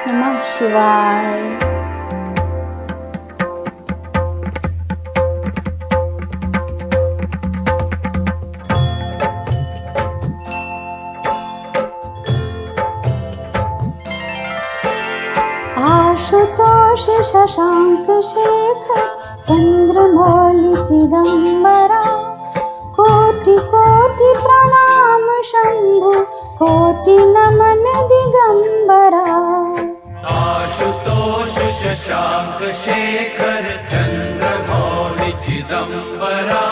नमः शिवाय। आशुतोष शशांक शेखर चंद्रमौलि चिदंबरा, कोटि कोटि प्रणाम शंभु, कोटि नमन दिगंबरा। आशुतोष शशांक शेखर चंद्रमौलि चिदंबरा,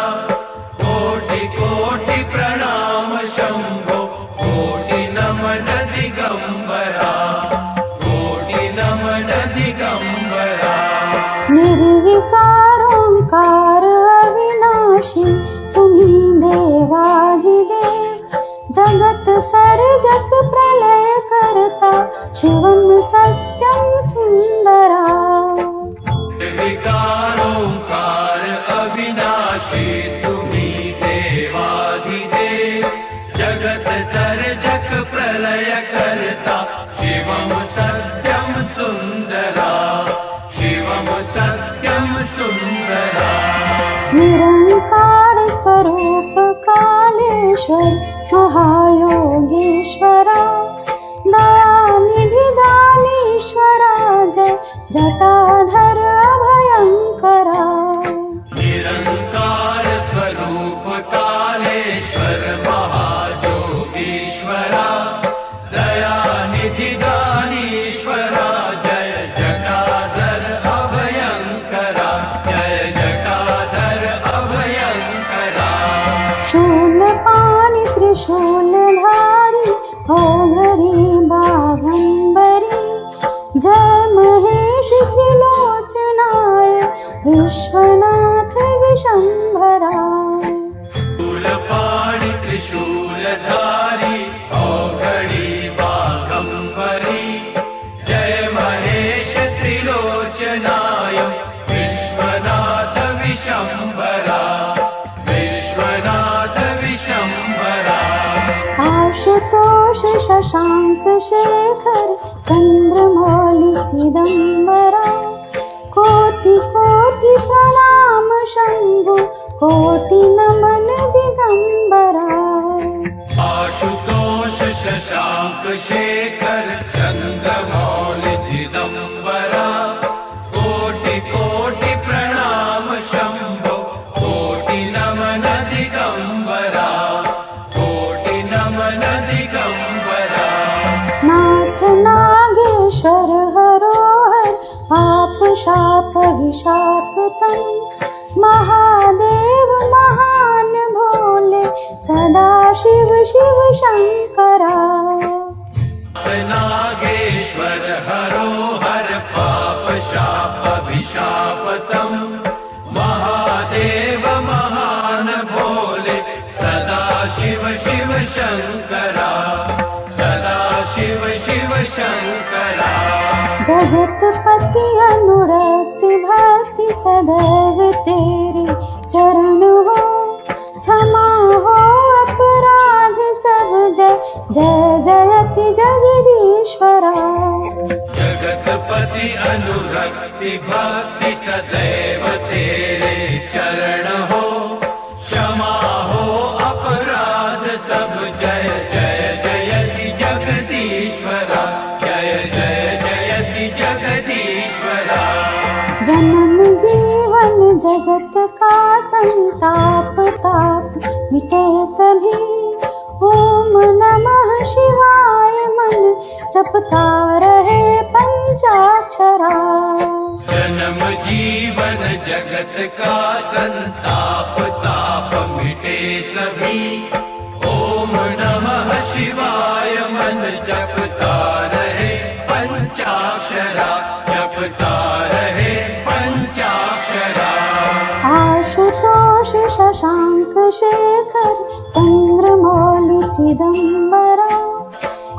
कोटि कोटि प्रणाम शंभो, कोटि नमन दिगंबरा, कोटि नमन दिगंबरा। निर्विकार ओंकार अविनाशी, तुम्ही देवाधिदेव, जगत सर्जक प्रलय करता, शिवम सत्यम सुंदरा। निर्विकार ओंकार अविनाशी, तुम्ही देवाधिदेव, जगत सर्जक प्रलय करता, शिवम सत्यम सुंदरा, शिवम सत्यम सुंदरा। निरंकार स्वरूप कालेश्वर महायोगीश्वरा, दयानिधि दानीश्वरा, जय जटाधर अभयंकरा। निरंकार स्वरूप कालेश्वर महायोगीश्वरा, दयानिधि दानीश्वरा, जय जटाधर अभयंकरा, जय जटाधर अभयंकरा। शूलपाणि त्रिशूलधारी, ओघरी बाघंबरी, जय महेश त्रिलोचनाय, विश्वनाथ विशंभरा। शूलपाणि त्रिशूलधारी, औघड़ी बाघंबरी, जय महेश त्रिलोचनाय, विश्वनाथ विशंभरा, विश्वनाथ विशंभरा। आशुतोष शशांक शेखर चंद्रमौलि चिदंबरा, कोटि कोटि प्रणाम शंभु, कोटि नमन दिगंबरा। आशुतोष शशांक शेखर चंद्रमौलि चिदंबरा, कोटि कोटि प्रणाम शंभो, कोटि नमन दिगंबरा, कोटि नमन दिगंबरा। नाथ नागेश्वर हरोहर, पाप शाप विशापतम, महादेव महान भोले, सदा शिव शिव शंकरा। नागेश्वर हरोहर, पाप शाप विशापतम, महादेव महान भोले, सदा शिव शिव शंकरा, सदा शिव शिव शंकरा। जगतपति अनुरक्ति भक्ति सदैव तेरे चरण हो, क्षमा हो अपराध सब, जय जय जयति जगदीश्वरा। जगतपति अनुरक्ति भक्ति सदैव तेरे चरण हो, क्षमा हो अपराध सब, जय जय जयति जगदीश्वरा, जय जय जयति जगदीश्वरा। जन्म जीवन जगत का संताप ताप, मिटे सभी, ओम नमः शिवाय मन जपता रहे पंचाक्षरा। जन्म जीवन जगत का संताप ताप, मिटे सभी, ओम नमः शिवाय मन जपता रहे पंचाक्षरा, जपता रहे पंचाक्षरा। आशुतोष शशांक शेखर चंद्रमौलि चिदंबरा,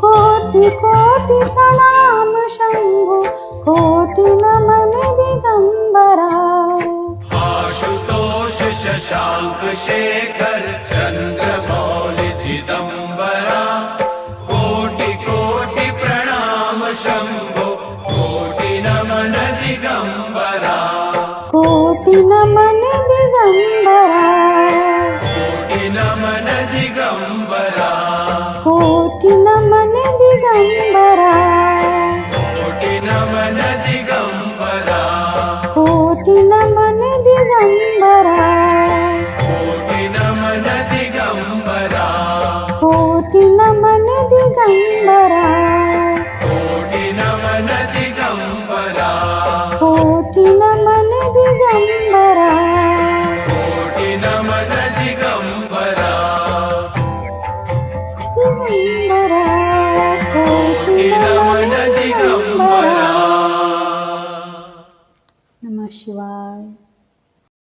कोटि कोटि प्रणाम शंभु, कोटि नमन दिगंबरा। आशुतोष शशांक शेखर चंद्रमौलि चिदंबरा, कोटि कोटि प्रणाम शंभो, कोटि नमन दिगंबरा कोटि नमन